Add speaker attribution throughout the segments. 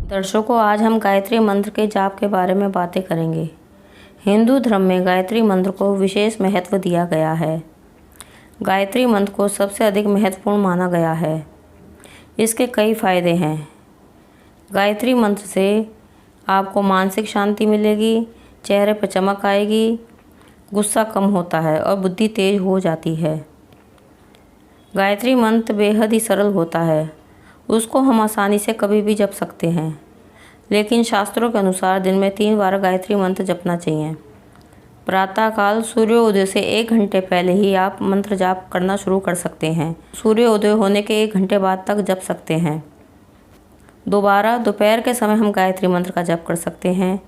Speaker 1: दर्शकों, आज हम गायत्री मंत्र के जाप के बारे में बातें करेंगे। हिंदू धर्म में गायत्री मंत्र को विशेष महत्व दिया गया है। गायत्री मंत्र को सबसे अधिक महत्वपूर्ण माना गया है। इसके कई फायदे हैं। गायत्री मंत्र से आपको मानसिक शांति मिलेगी, चेहरे पर चमक आएगी, गुस्सा कम होता है और बुद्धि तेज हो जाती है। गायत्री मंत्र बेहद ही सरल होता है, उसको हम आसानी से कभी भी जप सकते हैं। लेकिन शास्त्रों के अनुसार दिन में 3 बार गायत्री मंत्र जपना चाहिए। प्रातःकाल सूर्योदय से 1 घंटे पहले ही आप मंत्र जाप करना शुरू कर सकते हैं। सूर्योदय होने के 1 घंटे बाद तक जप सकते हैं। दोबारा दोपहर के समय हम गायत्री मंत्र का जप कर सकते हैं।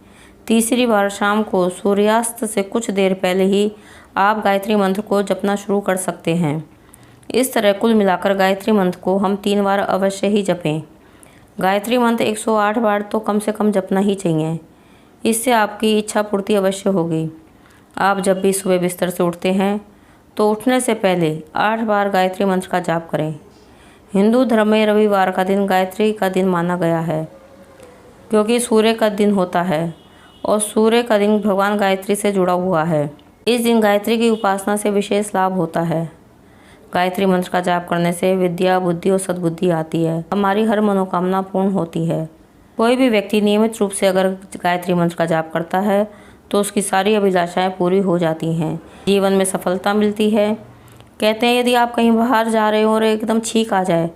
Speaker 1: तीसरी बार शाम को सूर्यास्त से कुछ देर पहले ही आप गायत्री मंत्र को जपना शुरू कर सकते हैं। इस तरह कुल मिलाकर गायत्री मंत्र को हम 3 बार अवश्य ही जपें। गायत्री मंत्र 108 बार तो कम से कम जपना ही चाहिए। इससे आपकी इच्छा पूर्ति अवश्य होगी। आप जब भी सुबह बिस्तर से उठते हैं तो उठने से पहले 8 बार गायत्री मंत्र का जाप करें। हिंदू धर्म में रविवार का दिन गायत्री का दिन माना गया है, क्योंकि सूर्य का दिन होता है और सूर्य का दिन भगवान गायत्री से जुड़ा हुआ है। इस दिन गायत्री की उपासना से विशेष लाभ होता है। गायत्री मंत्र का जाप करने से विद्या, बुद्धि और सद्बुद्धि आती है। हमारी हर मनोकामना पूर्ण होती है। कोई भी व्यक्ति नियमित रूप से अगर गायत्री मंत्र का जाप करता है तो उसकी सारी अभिलाषाएं पूरी हो जाती हैं, जीवन में सफलता मिलती है। कहते हैं यदि आप कहीं बाहर जा रहे हो और एकदम छींक आ जाए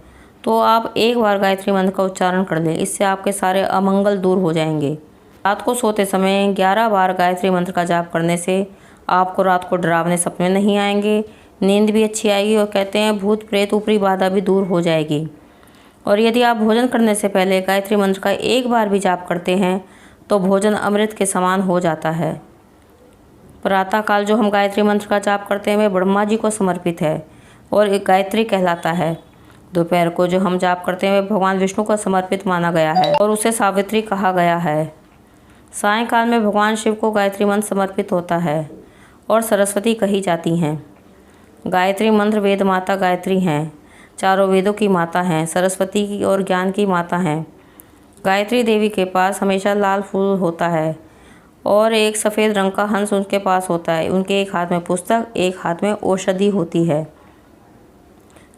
Speaker 1: तो आप 1 बार गायत्री मंत्र का उच्चारण कर लें। इससे आपके सारे अमंगल दूर हो जाएंगे। रात को सोते समय 11 बार गायत्री मंत्र का जाप करने से आपको रात को डरावने सपने नहीं आएंगे, नींद भी अच्छी आएगी और कहते हैं भूत प्रेत ऊपरी बाधा भी दूर हो जाएगी। और यदि आप भोजन करने से पहले गायत्री मंत्र का 1 बार भी जाप करते हैं तो भोजन अमृत के समान हो जाता है। प्रातःकाल जो हम गायत्री मंत्र का जाप करते हैं वह ब्रह्मा जी को समर्पित है और एक गायत्री कहलाता है। दोपहर को जो हम जाप करते हैं वह भगवान विष्णु को समर्पित माना गया है और उसे सावित्री कहा गया है। सायंकाल में भगवान शिव को गायत्री मंत्र समर्पित होता है और सरस्वती कही जाती हैं। गायत्री मंत्र वेद माता गायत्री हैं, चारों वेदों की माता हैं, सरस्वती की और ज्ञान की माता हैं। गायत्री देवी के पास हमेशा लाल फूल होता है और एक सफ़ेद रंग का हंस उनके पास होता है। उनके एक हाथ में पुस्तक, एक हाथ में औषधि होती है,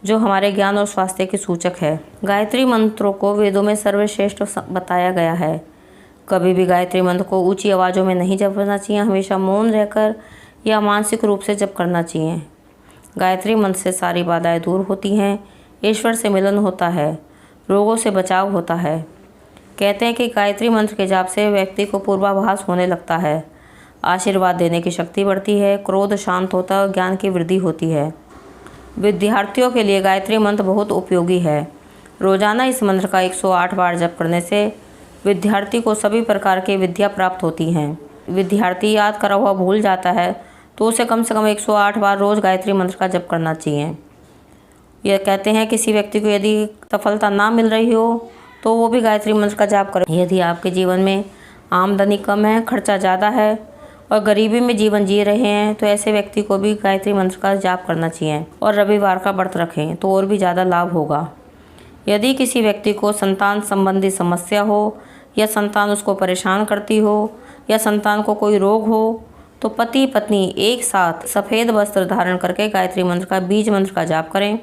Speaker 1: जो हमारे ज्ञान और स्वास्थ्य की सूचक है। गायत्री मंत्रों को वेदों में सर्वश्रेष्ठ बताया गया है। कभी भी गायत्री मंत्र को ऊंची आवाज़ों में नहीं जपना चाहिए। हमेशा मौन रहकर या मानसिक रूप से जप करना चाहिए। गायत्री मंत्र से सारी बाधाएं दूर होती हैं, ईश्वर से मिलन होता है, रोगों से बचाव होता है। कहते हैं कि गायत्री मंत्र के जाप से व्यक्ति को पूर्वाभास होने लगता है, आशीर्वाद देने की शक्ति बढ़ती है, क्रोध शांत होता है और ज्ञान की वृद्धि होती है। विद्यार्थियों के लिए गायत्री मंत्र बहुत उपयोगी है। रोजाना इस मंत्र का 108 बार जप करने से विद्यार्थी को सभी प्रकार की विद्या प्राप्त होती हैं। विद्यार्थी याद करा हुआ भूल जाता है तो उसे कम से कम 108 बार रोज़ गायत्री मंत्र का जप करना चाहिए। यह कहते हैं किसी व्यक्ति को यदि सफलता ना मिल रही हो तो वो भी गायत्री मंत्र का जाप करें। यदि आपके जीवन में आमदनी कम है, खर्चा ज़्यादा है और गरीबी में जीवन जी रहे हैं तो ऐसे व्यक्ति को भी गायत्री मंत्र का जाप करना चाहिए और रविवार का व्रत रखें तो और भी ज़्यादा लाभ होगा। यदि किसी व्यक्ति को संतान संबंधी समस्या हो या संतान उसको परेशान करती हो या संतान को कोई रोग हो तो पति पत्नी एक साथ सफ़ेद वस्त्र धारण करके गायत्री मंत्र का बीज मंत्र का जाप करें।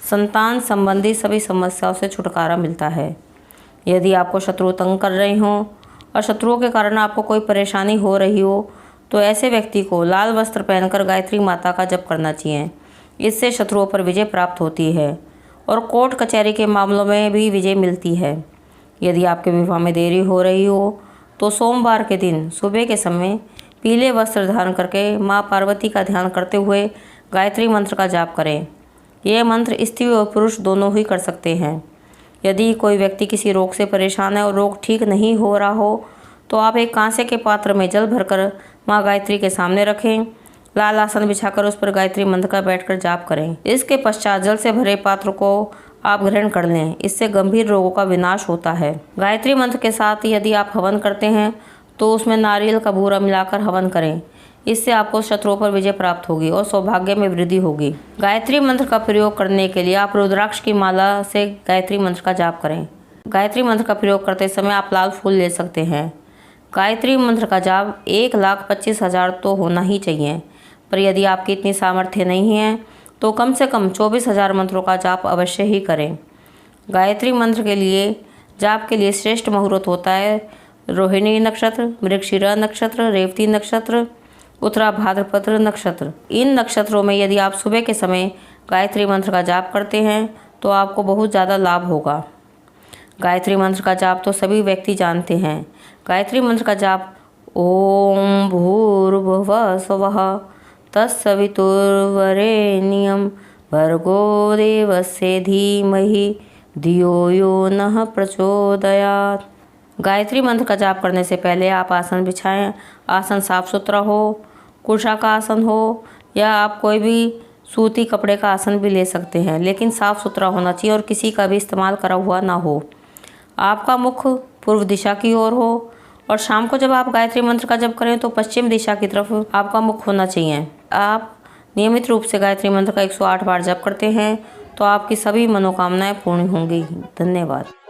Speaker 1: संतान संबंधी सभी समस्याओं से छुटकारा मिलता है। यदि आपको शत्रु तंग कर रहे हों और शत्रुओं के कारण आपको कोई परेशानी हो रही हो तो ऐसे व्यक्ति को लाल वस्त्र पहनकर गायत्री माता का जप करना चाहिए। इससे शत्रुओं पर विजय प्राप्त होती है और कोर्ट कचहरी के मामलों में भी विजय मिलती है। यदि आपके विवाह में देरी हो रही हो तो सोमवार के दिन सुबह के समय पीले वस्त्र धारण करके माँ पार्वती का ध्यान करते हुए गायत्री मंत्र का जाप करें। यह मंत्र स्त्री और पुरुष दोनों ही कर सकते हैं। यदि कोई व्यक्ति किसी रोग से परेशान है और रोग ठीक नहीं हो रहा हो तो आप एक कांसे के पात्र में जल भरकर माँ गायत्री के सामने रखें। लाल आसन बिछाकर उस पर गायत्री मंत्र का बैठकर जाप करें। इसके पश्चात जल से भरे पात्र को आप ग्रहण कर लें। इससे गंभीर रोगों का विनाश होता है। गायत्री मंत्र के साथ यदि आप हवन करते हैं तो उसमें नारियल का बूरा मिलाकर हवन करें। इससे आपको शत्रुओं पर विजय प्राप्त होगी और सौभाग्य में वृद्धि होगी। गायत्री मंत्र का प्रयोग करने के लिए आप रुद्राक्ष की माला से गायत्री मंत्र का जाप करें। गायत्री मंत्र का प्रयोग करते समय आप लाल फूल ले सकते हैं। गायत्री मंत्र का जाप 1,25,000 तो होना ही चाहिए, पर यदि आपकी इतनी सामर्थ्य नहीं है तो कम से कम 24,000 मंत्रों का जाप अवश्य ही करें। गायत्री मंत्र के लिए जाप के लिए श्रेष्ठ मुहूर्त होता है रोहिणी नक्षत्र, मृगशिरा नक्षत्र, रेवती नक्षत्र, उत्तरा भाद्रपद नक्षत्र। इन नक्षत्रों में यदि आप सुबह के समय गायत्री मंत्र का जाप करते हैं तो आपको बहुत ज़्यादा लाभ होगा। गायत्री मंत्र का जाप तो सभी व्यक्ति जानते हैं। गायत्री मंत्र का जाप ओम भूर्भुवः स्वः तत्सवितुर्वरेण्यं भर्गो देवस्य धीमहि धियो यो नः प्रचोदयात्। गायत्री मंत्र का जाप करने से पहले आप आसन बिछाएं। आसन साफ सुथरा हो, कुशा का आसन हो या आप कोई भी सूती कपड़े का आसन भी ले सकते हैं, लेकिन साफ सुथरा होना चाहिए और किसी का भी इस्तेमाल करा हुआ ना हो। आपका मुख पूर्व दिशा की ओर हो और शाम को जब आप गायत्री मंत्र का जप करें तो पश्चिम दिशा की तरफ आपका मुख होना चाहिए। आप नियमित रूप से गायत्री मंत्र का 108 बार जप करते हैं तो आपकी सभी मनोकामनाएं पूर्ण होंगी। धन्यवाद।